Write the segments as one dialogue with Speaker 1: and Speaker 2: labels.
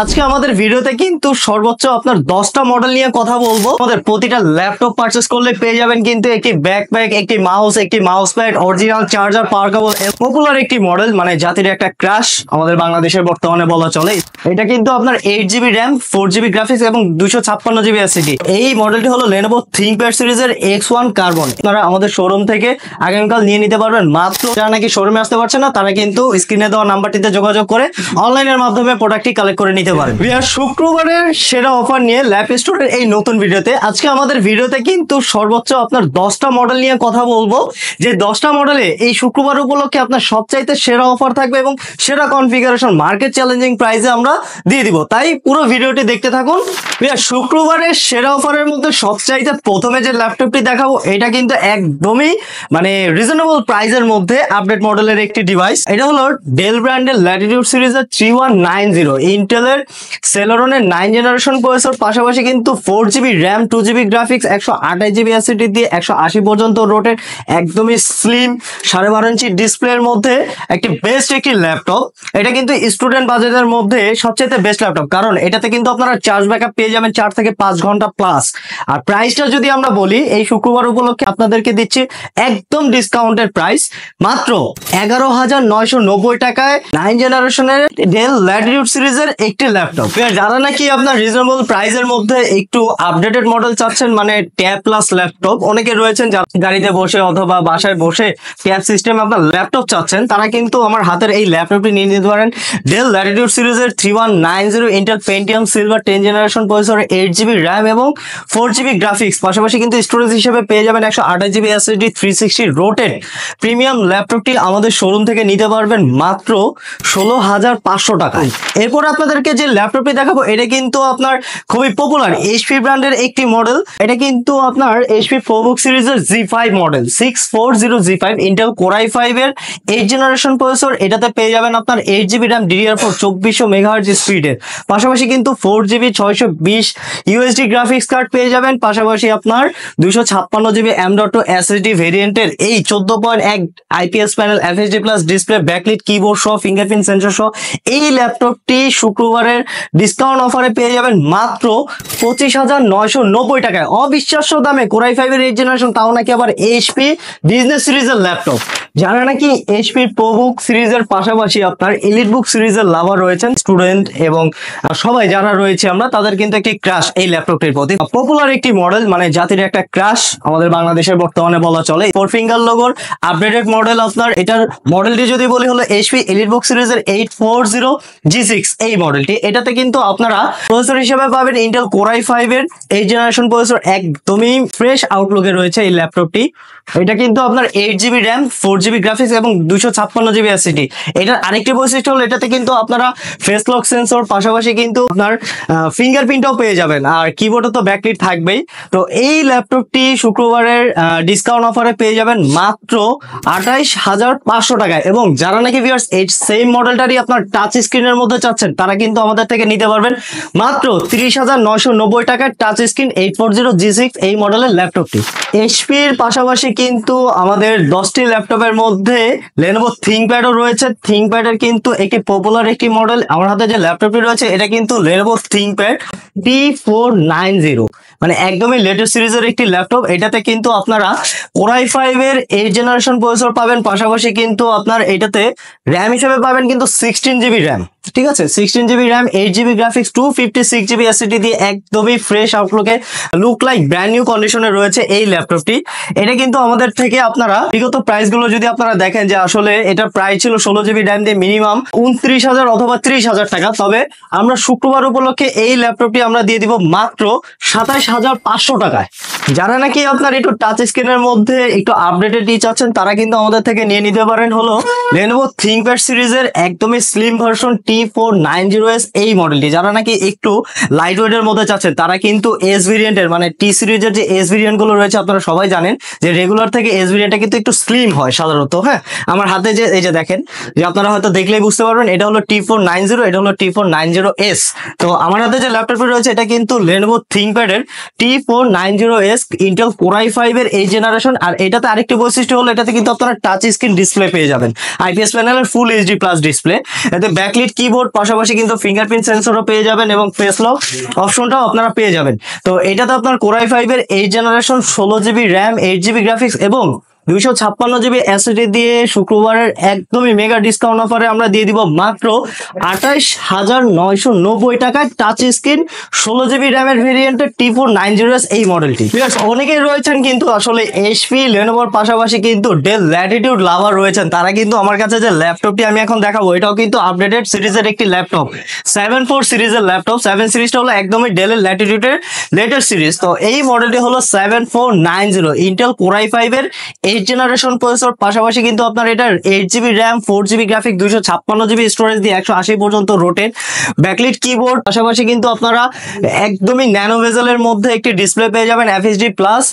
Speaker 1: আজকে আমাদের ভিডিওতে কিন্তু সর্বোচ্চ আপনার 10টা মডেল নিয়ে কথা বলবো। আমাদের প্রতিটা ল্যাপটপ পারচেজ করলে পেয়ে যাবেন কিন্তু একটি ব্যাকপ্যাক, একটি মাউস প্যাড, অরিজিনাল চার্জার, পাওয়ার কেবল। পপুলার একটি মডেল, মানে জাতির একটা ক্রাশ আমাদের বাংলাদেশের বর্তমানে বলা চলে। এটা কিন্তু আপনার 8GB র্যাম, 4GB গ্রাফিক্স এবং 256GB এসএসডি। এই মডেলটি হলো Lenovo ThinkPad সিরিজের X1 কার্বন। আপনারা আমাদের শোরুম থেকে আগামীকাল নিয়ে নিতে পারবেন। মাত্র যারা নাকি শোরুমে আসতে পারছে না তারা কিন্তু স্ক্রিনে দেওয়া নাম্বারটিতে যোগাযোগ করে অনলাইনের মাধ্যমে প্রোডাক্টটি কালেক্ট করে নিতে পারেন। শুক্রবারের সেরা অফার নিয়ে ল্যাপ স্টোরের এই নতুন ভিডিওতে আজকে আমাদের ভিডিওতে কিন্তু সর্বোচ্চ আপনার 10টা মডেল নিয়ে কথা বলবো। যে 10টা মডেলে এই শুক্রবার উপলক্ষে আপনার সবচাইতে সেরা অফার থাকবে এবং সেরা কনফিগারেশন মার্কেট চ্যালেঞ্জিং প্রাইসে আমরা দিয়ে দিব। তাই পুরো ভিডিওটি দেখতে থাকুন। শুক্রবারের সেরা অফারের মধ্যে সবচাইতে প্রথমে যে ল্যাপটপটি দেখাবো এটা কিন্তু একদমই মানে রিজনেবল প্রাইসের মধ্যে আপডেট মডেলের একটি ডিভাইস। এটা হলো ডেল ব্র্যান্ডের ল্যাটিটিউড সিরিজের 3190, ইন্টেলের সেলেরনের 9 জেনারেশন প্রসেসর, পাশাপাশি কিন্তু 4GB RAM, 2GB graphics, 128GB SSD দিয়ে 180 পর্যন্ত রোটের একদমই স্লিম 12.5 ইঞ্চি ডিসপ্লের মধ্যে একটি বেস্ট একটি ল্যাপটপ। এটা কিন্তু স্টুডেন্ট বাজেটের মধ্যে সবচেয়ে বেস্ট ল্যাপটপ, কারণ এটাতে কিন্তু আপনারা চার্জ ব্যাকআপ পেয়ে যাবেন 4 থেকে 5 ঘন্টা প্লাস। আর প্রাইসটা যদি আমরা বলি, এই শুক্রবার উপলক্ষে আপনাদেরকে দিচ্ছি একদম ডিসকাউন্টের প্রাইস মাত্র 11,990 টাকায় 9 জেনারেশনের ডেল ল্যাটিটিউড সিরিজের একটি ল্যাপটপ। যারা নাকি আপনার রিজনেবল প্রাইসের মধ্যে একটু আপডেটেড মডেল চাচ্ছেন, মানে ট্যাব প্লাস ল্যাপটপ, অনেকে রয়েছেন যারা গাড়িতে বসে অথবা বাসায় বসে ট্যাব সিস্টেম আপনার ল্যাপটপ চাচ্ছেন, তারা কিন্তু আমার হাতের এই ল্যাপটপটি নিয়ে নিতে পারেন। ডেল ল্যাটিটিউড সিরিজের 3190 Intel Pentium silver 10 generation processor, 8GB RAM এবং 4GB গ্রাফিক্স, পাশাপাশি কিন্তু স্টোরেজ হিসেবে পেয়ে যাবেন 128GB এসএসডি 360 রোটেড প্রিমিয়াম ল্যাপটপটি আমাদের শোরুম থেকে নিতে পারবেন মাত্র 16,500 টাকায়। এরপর আপনাদেরকে যে ল্যাপটপটি দেখাবো এটা কিন্তু আপনার খুবই পপুলার এইচপি ব্র্যান্ডের একটি মডেল। এটা কিন্তু আপনার এইচপি প্রোবুক সিরিজের G5 model 640 G5 Intel core i5 এর 8 জেনারেশন প্রসেসর। এটাতে পেয়ে যাবেন আপনার 8GB র্যাম, DDR4 2400 মেগাহার্জ স্পিডের, পাশাপাশি কিন্তু 4GB 620 USD গ্রাফিক্স কার্ড পেয়ে যাবেন, পাশাপাশি আপনার 256GB M.2 SSD ভেরিয়েন্টের এই 14.1 IPS panel FHD plus display, backlit keyboard সহ ফিঙ্গারপ্রিন্ট সেন্সর সহ এই ল্যাপটপটি শুক্রবারের ডিসকাউন্ট অফারে পেয়ে যাবেন মাত্র 25,990 টাকায়। অবিশ্বাস্য দামে কোর i5 এর 8 জেনারেশন, তাও নাকি আবার এইচপি বিজনেস সিরিজের ল্যাপটপ। যারা নাকি এইচপি প্রোবুক সিরিজের পাশাপাশি আপনার এলিটবুক সিরিজের লাভার রয়েছেন, স্টুডেন্ট এবং সবাই যারা রয়েছে আমরা, তাদের কিন্তু একটি ক্রাশ এই ল্যাপটপটির প্রতি। পপুলার একটি মডেল, মানে জাতির একটা ক্রাশ আমাদের বাংলাদেশের বর্তমানে বলা চলে। 4 ফিঙ্গার লোগোর আপডেটেড মডেল আপনার। এটার মডেলটি যদি বলি হলো এইচপি এলিটবুক সিরিজের 840 G6 এই মডেলটি। এটাতে কিন্তু আপনারা প্রসেসর হিসেবে পাবেন ইন্টেল কোর i5 এর 8 জেনারেশন প্রসেসর, একদমই ফ্রেশ আউটলুকে রয়েছে এই ল্যাপটপটি। এটা কিন্তু আপনার 8GB র্যাম, 4GB গ্রাফিক্স এবং 256GB এসএসডি। এটার আরেকটি বৈশিষ্ট্য হলো এটাতে কিন্তু আপনারা ফেস লক সেন্সর, পাশাপাশি কিন্তু আপনার ফিঙ্গারপ্রিন্টও পেয়ে যাবেন, আর কিবোর্ডে তো ব্যাকলিট থাকবেই। তো এই ল্যাপটপটি শুক্রবারের ডিসকাউন্ট অফারে পেয়ে যাবেন মাত্র 28,500 টাকায়। এবং যারা নাকি ভিউয়ার্স এই সেম মডেলটারই আপনার টাচ স্ক্রিনের মধ্যে চাচ্ছেন, তারা কিন্তু আমাদের থেকে নিতে পারবেন মাত্র 30,990 টাকায় টাচ স্ক্রিন 840 G6 এই মডেলের ল্যাপটপটি। এইচপির পাশাপাশি কিন্তু আমাদের 10টি ল্যাপটপের মধ্যে Lenovo ThinkPadও রয়েছে। ThinkPad এর কিন্তু একটি পপুলার একটি মডেল। আমার হাতে যে ল্যাপটপটি রয়েছে এটা কিন্তু Lenovo ThinkPad T490, মানে একদমই লেটেস্ট সিরিজের একটি ল্যাপটপ। এটাতে কিন্তু আপনারা কোর i5 এর 8 জেনারেশন প্রসেসর পাবেন, পাশাপাশি কিন্তু আপনার এটাতে র্যাম হিসেবে পাবেন কিন্তু 16GB র্যাম, ঠিক আছে, 16GB RAM, 8GB graphics, 256GB SSD দিয়ে একদমই ফ্রেশ আউটলুকে লুক লাইক ব্র্যান্ড নিউ কন্ডিশনে রয়েছে এই ল্যাপটপটি। এটা কিন্তু আমাদের থেকে আপনারা বিগত প্রাইসগুলো যদি আপনারা দেখেন যে আসলে এটার প্রাইস ছিল 16GB র্যাম দিয়ে মিনিমাম 29,000 অথবা 30,000 টাকা, তবে আমরা শুক্রবার উপলক্ষে এই ল্যাপটপটি আমরা দিয়ে দিব মাত্র 27,500 টাকায়। যারা নাকি আপনার একটু টাচ স্ক্রিনের মধ্যে একটু আপডেটেড চাচ্ছেন, তারা কিন্তু আমাদের থেকে নিয়ে নিতে পারেন হলো Lenovo ThinkPad সিরিজের একদমই স্লিম ভার্সন T490S এই মডেলটি। যারা নাকি একটু লাইট ওয়েটের মধ্যে চাচ্ছেন, তারা কিন্তু এস ভেরিয়েন্টের, মানে টি সিরিজের যে এস ভেরিয়েন্ট গুলো রয়েছে, আপনারা সবাই জানেন যে রেগুলার থেকে এস ভেরিয়েন্টটা কিন্তু একটু স্লিম হয় সাধারণত। হ্যাঁ, আমার হাতে যে এই যে দেখেন, যে আপনারা হয়তো দেখলেই বুঝতে পারবেন এটা হলো T490, এটা হলো T490S। তো আমার হাতে যে ল্যাপটপটি রয়েছে এটা কিন্তু Lenovo ThinkPad এর T490S ইন্টেল কোর i5 এর 8 জেনারেশন। আর এটাতে আরেকটি বৈশিষ্ট্য হলো এটাতে কিন্তু আপনারা টাচ স্ক্রিন ডিসপ্লে পেয়ে যাবেন, IPS প্যানেলের ফুল HD প্লাস ডিসপ্লে। এতে ব্যাকলিট কি কিবোর্ড, পাশাপাশি কিন্তু ফিঙ্গারপ্রিন্ট সেন্সরও পেয়ে যাবেন এবং ফেস লক অপশনটাও আপনারা পেয়ে যাবেন। তো এটাতে আপনার Core i5 এর 8 generation 16GB RAM, 8GB graphics এবং 256GB এসএসডি দিয়ে শুক্রবারের একদমই মেগা ডিসকাউন্ট অফারে আমরা দিয়ে দিব মাত্র 28,990 টাকায় টাচ স্ক্রিন 16GB র্যামের ভেরিয়েন্টের T490S এই মডেলটি। অনেকেই রয়েছেন কিন্তু আসলে এইচপি লেনোভোর পাশাপাশি কিন্তু ডেল ল্যাটিটিউড লাভার রয়েছেন, তারা কিন্তু আমার কাছে যে ল্যাপটপটি আমি এখন দেখাবো এটাও কিন্তু আপডেটেড সিরিজের একটি ল্যাপটপ, 7 সিরিজের ল্যাপটপ। 7 সিরিজটা হলো একদমই ডেলের ল্যাটিটিউডের লেটেস্ট সিরিজ। তো এই মডেলটি হলো 7490 ইন্টেল Core i5 এর 8 জেনারেশন প্রসেসর, পাশাপাশি কিন্তু আপনার এটার 8GB RAM, 4GB graphic, 256GB storage দিয়ে 180 পর্যন্ত রোটেট ব্যাকলিট কিবোর্ড, পাশাপাশি কিন্তু আপনারা একদমই ন্যানো ভেজেলের মধ্যে একটি ডিসপ্লে পেয়ে যাবেন FHD প্লাস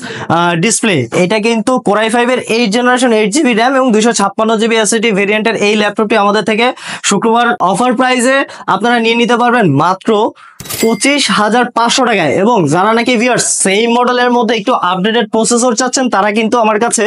Speaker 1: ডিসপ্লে। এটা কিন্তু Core i5 এর 8 জেনারেশন 8GB র্যাম এবং 256GB এসএসডি ভেরিয়েন্টের এই ল্যাপটপটি আমাদের থেকে শুক্রবার অফার প্রাইসে আপনারা নিয়ে নিতে পারবেন মাত্র 25,500 টাকায়। এবং যারা নাকি ভিউয়ার্স সেম মডেলের মধ্যে একটু আপডেটেড প্রসেসর চাচ্ছেন তারা কিন্তু আমার কাছে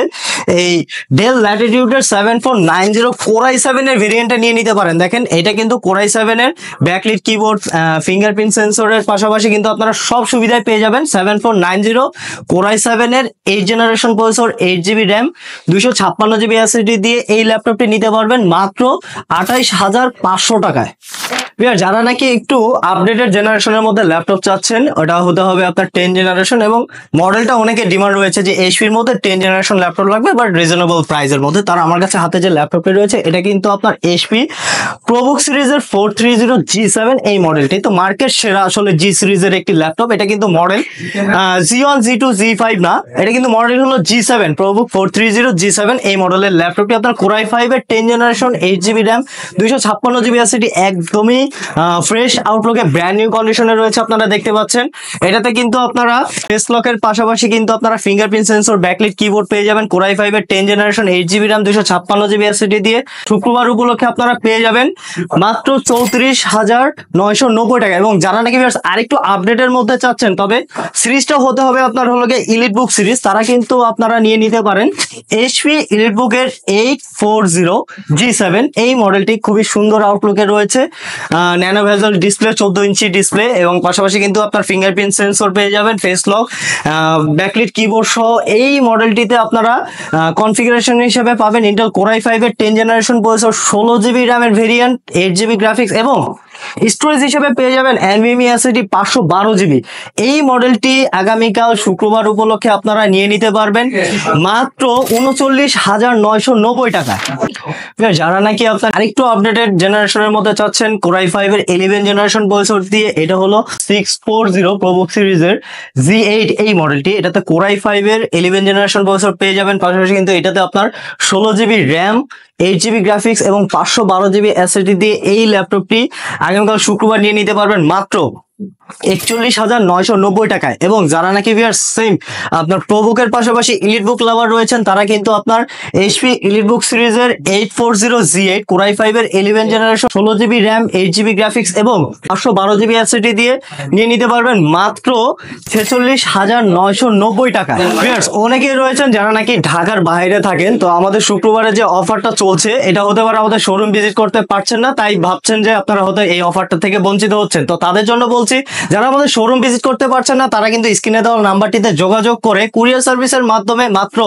Speaker 1: এই ডেল ল্যাটিটিউডের 7490 Core i7 এর ভেরিয়েন্টটা নিয়ে নিতে পারেন। দেখেন এটা কিন্তু Core i7 এর ব্যাকলিট কিবোর্ড, ফিঙ্গারপ্রিন্ট সেন্সরের পাশাপাশি কিন্তু আপনারা সব সুবিধায় পেয়ে যাবেন। 7490 Core i7 এর 8 generation processor, 8GB RAM, 256GB SSD দিয়ে এই ল্যাপটপটি নিতে পারবেন মাত্র 28,500 টাকায়। যারা নাকি একটু আপডেটেড জেনারেশনের মধ্যে ল্যাপটপ চাচ্ছেন ওটা হতে হবে আপনার 10 জেনারেশন এবং মডেলটা অনেকে ডিমান্ড রয়েছে যে এইচপির মধ্যে 10 জেনারেশন ল্যাপটপ লাগবে বাট রিজনেবল প্রাইসের মধ্যে, তারা আমার কাছে হাতে যে ল্যাপটপটি রয়েছে এটা কিন্তু আপনার এইচপি প্রোবুক সিরিজের 430G7 এই মডেলটি। তো মার্কেট সেরা আসলে জি সিরিজের একটি ল্যাপটপ, এটা কিন্তু মডেল G1 G2 G5 না, এটা কিন্তু মডেল হলো G7 প্রোবুক 430G7 এই মডেলের ল্যাপটপটি আপনার Core i5 এর 10 generation 8GB RAM, 256GB SSD একদমই ফ্রেশ আউটলুকে ব্র্যান্ড নিউ কন্ডিশনে রয়েছে আপনারা দেখতে পাচ্ছেন। এটাতে কিন্তু আপনারা ফেস লকের পাশাপাশি কিন্তু আপনারা ফিঙ্গারপ্রিন্ট সেন্সর, ব্যাকলিট কিবোর্ড পেয়ে যাবেন Core i5 এর 10 generation 8GB RAM, 256GB SSD দিয়ে শুক্রবার উপলক্ষে আপনারা পেয়ে যাবেন মাত্র 34,990 টাকা। এবং যারা নাকি আরেকটু আপডেটের মধ্যে চাচ্ছেন তবে সিরিজটা হতে হবে আপনার হলো গিয়ে ইলিটবুক সিরিজ, তারা কিন্তু আপনারা নিয়ে নিতে পারেন এইচপি ইলিটবুকের 840G7 এই মডেলটি। খুবই সুন্দর আউটলুকে রয়েছে, nano bezel display, 14 inch display এবং পাশাপাশি কিন্তু আপনার ফিঙ্গারপ্রিন্ট সেন্সর পেয়ে যাবেন, ফেস লক, ব্যাকলিট কিবোর্ড সহ এই মডেলটিতে আপনারা কনফিগারেশন হিসেবে পাবেন ইন্টেল Core i5 এর 10 জেনারেশন প্রসেসর, 16GB র্যামের ভেরিয়েন্ট, 8GB গ্রাফিক্স এবং স্টোরেজ হিসেবে পেয়ে যাবেন NVMe SSD 512GB। এই মডেলটি আগামীকাল শুক্রবার উপলক্ষে আপনারা নিয়ে নিতে পারবেন মাত্র 39,990 টাকা। যারা নাকি আপনার আরেকটু আপডেটেড জেনারেশনের মধ্যে চাচ্ছেন Core i5 এর 11 জেনারেশন প্রসেসর দিয়ে, এটা হলো 640 প্রোবুক সিরিজের Z8 এই মডেলটি। এটাতে Core i5 এর 11 জেনারেশন প্রসেসর পেয়ে যাবেন, পাশাপাশি কিন্তু এটাতে আপনার 16GB র্যাম, 8GB গ্রাফিক্স এবং 512GB এসএসডি দিয়ে এই ল্যাপটপটি আগামীকাল শুক্রবার নিয়ে নিতে পারবেন মাত্র 41,990 টাকায়। এবং যারা নাকি সেম আপনার প্রোবুকের পাশাপাশি ইলিটবুক লাভার রয়েছেন তারা কিন্তু আপনার এইচপি ইলিটবুক সিরিজের 840G8 Core i5 এর 11 generation 16GB RAM, 8GB graphics এবং 512GB এসএসডি দিয়ে নিয়ে নিতে পারবেন মাত্র 46,990 টাকা। অনেকেই রয়েছেন যারা নাকি ঢাকার বাইরে থাকেন, তো আমাদের শুক্রবারে যে অফারটা চলছে এটা হতে পারে আমাদের শোরুম ভিজিট করতে পারছেন না, তাই ভাবছেন যে আপনারা হয়তো এই অফারটা থেকে বঞ্চিত হচ্ছেন। তো তাদের জন্য বলছি, যারা আমাদের শোরুম ভিজিট করতে পারছেন না তারা কিন্তু স্ক্রিনে দেওয়া নাম্বারটিতে যোগাযোগ করে কুরিয়ার সার্ভিসের মাধ্যমে মাত্র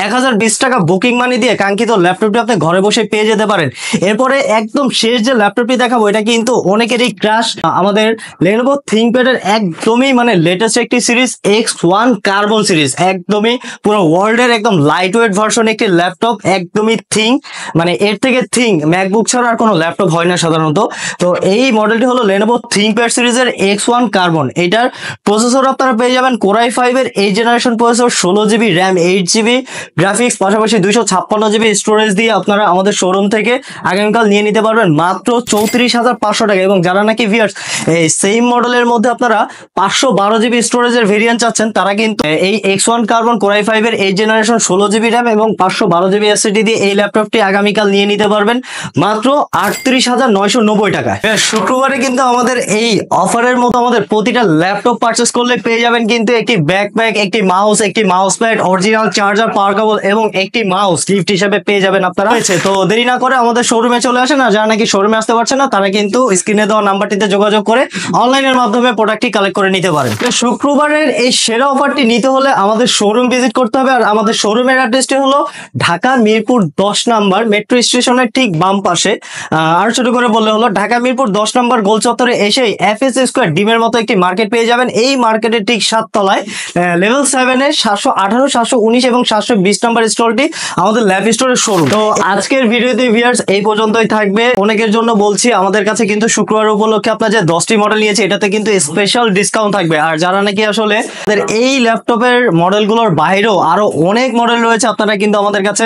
Speaker 1: 1020 টাকা বুকিং মানি দিয়ে কাঙ্ক্ষিত ল্যাপটপটি আপনি ঘরে বসে পেয়ে যেতে পারেন। এরপরে একদম শেষ যে ল্যাপটপটি দেখাবো এটা কিন্তু অনেকেরই ক্রাশ, আমাদের Lenovo ThinkPad এর একদমই মানে লেটেস্ট একটি সিরিজ X1 কার্বন সিরিজ, একদমই পুরো ওয়ার্ল্ডের একদম লাইট ওয়েট ভার্সন একটি ল্যাপটপ, একদমই থিং মানে এর থেকে থিং ম্যাকবুক ছাড়া আর কোনো ল্যাপটপ হয় না সাধারণত। তো এই মডেলটি হলো Lenovo ThinkPad সিরিজের X1 কার্বন। এটার প্রসেসর আপনারা পেয়ে যাবেন Core i5 এর 8 generation processor, 16GB RAM, 8GB graphics, পাশাপাশি 256GB স্টোরেজ দিয়ে আপনারা আমাদের শোরুম থেকে আগামীকাল নিয়ে নিতে পারবেন মাত্র 34,500 টাকা। এবং যারা নাকি ভিউয়ার্স এই সেম মডেলের মধ্যে আপনারা 512GB স্টোরেজের ভেরিয়েন্ট চাচ্ছেন তারা কিন্তু এই X1 কার্বন Core i5 এর 8 জেনারেশন 16GB র্যাম এবং 512GB এসএসডি দিয়ে এই ল্যাপটপটি আগামীকাল নিয়ে নিতে পারবেন মাত্র 38,990 টাকা। শুক্রবারে কিন্তু আমাদের এই অফারের মতো আমাদের প্রতিটা ল্যাপটপ পারচেস করলে পেয়ে যাবেন কিন্তু একটি ব্যাকপ্যাক, একটি মাউস প্যাড, অরিজিনাল চার্জার, পাওয়ার কেবল এবং একটি মাউস গিফট হিসেবে পেয়ে যাবেন আপনারা। তো দেরি না করে আমাদের শোরুমে চলে আসেন, আর যারা নাকি শোরুমে আসতে পারছে না তারা কিন্তু স্ক্রিনে দেওয়া নাম্বারটিতে যোগাযোগ করে অনলাইনের মাধ্যমে প্রোডাক্টটি কালেক্ট করে নিতে পারেন। শুক্রবারের এই সেরা অফারটি নিতে হলে আমাদের শোরুম ভিজিট করতে হবে। আর আমাদের শোরুমের অ্যাড্রেসটি হলো ঢাকা মিরপুর 10 নম্বর মেট্রো স্টেশনের ঠিক বাম পাশে। আর ছোট করে বললে হলো ঢাকা মিরপুর 10 নম্বর গোল চত্বরে এসেই FS স্কয়ার ডিমের মতো একটি মার্কেট পেয়ে যাবেন। এই মার্কেটের ঠিক 7 তলায় লেভেল 7 এর 718, 719 এবং 720 নম্বর স্টলটি আমাদের ল্যাব স্টোরের শোরুম। তো আজকের ভিডিওতে ভিউয়ার্স এই পর্যন্তই থাকবে। অনেকের জন্য বলছি আমাদের কাছে কিন্তু শুক্রবার উপলক্ষে আপনারা যে 10টি মডেল নিয়েছে এটাতে কিন্তু স্পেশাল ডিসকাউন্ট থাকবে। আর যারা নাকি আসলে এই ল্যাপটপের মডেলগুলোর বাইরেও আরো অনেক মডেল রয়েছে, আপনারা কিন্তু আমাদের কাছে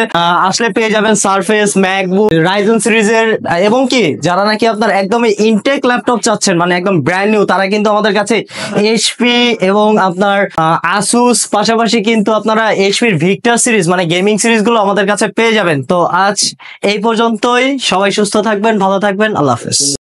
Speaker 1: আসলে পেয়ে যাবেন সারফেস, ম্যাকবুক, রাইজেন সিরিজের, এবং কি যারা নাকি আপনার একদমই ইনটেক ল্যাপটপ চাচ্ছেন মানে একদম ব্র্যান্ড নিউ, তারা কিন্তু আমাদের কাছে এইচপি এবং আপনার আসুস, পাশাপাশি কিন্তু আপনারা এইচপির ভিক্টর সিরিজ মানে গেমিং সিরিজগুলো আমাদের কাছে পেয়ে যাবেন। তো আজ এই পর্যন্তই, সবাই সুস্থ থাকবেন, ভালো থাকবেন, আল্লাহ হাফেজ।